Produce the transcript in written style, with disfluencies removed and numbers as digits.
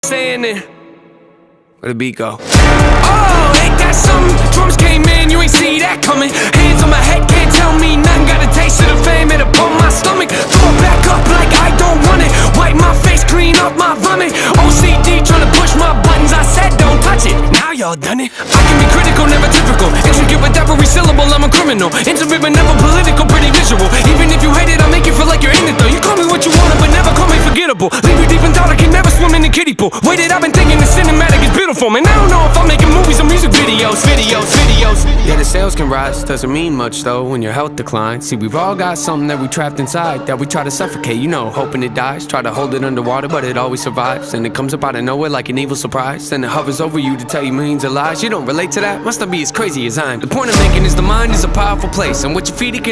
saying it. Where the beat go? Oh, ain't that something? Drums came in, you ain't see that coming. Hands on my head, can't tell me nothing. Got a taste of the fame, it'll pump my stomach. Throw it back up like I don't want it. Wipe my face, clean off my vomit. OCD tryna push my buttons, I said don't touch it. Now y'all done it. I can be critical, never typical. Intricate with every syllable, I'm a criminal. Intimate but never political, pretty visual. Even if you hate it, I'll make you feel like you're in it though. You call me what you want, but never call me forgettable. Leave you deep in thought, I can never swim in the kiddie pool. Waited, I've been thinking the cinematic is beautiful, man. I don't know if I'm making movies or music videos. Yeah, the sales can rise, doesn't mean much though when your health declines. See, we've all got something that we trapped inside that we try to suffocate, you know, hoping it dies. Try to hold it underwater, but it always survives. And it comes up out of nowhere like an evil surprise. Then it hovers over you to tell you millions of lies. You don't relate to that? Must not be as crazy as I am. The point I'm making is the mind is a powerful place, and what you feed it can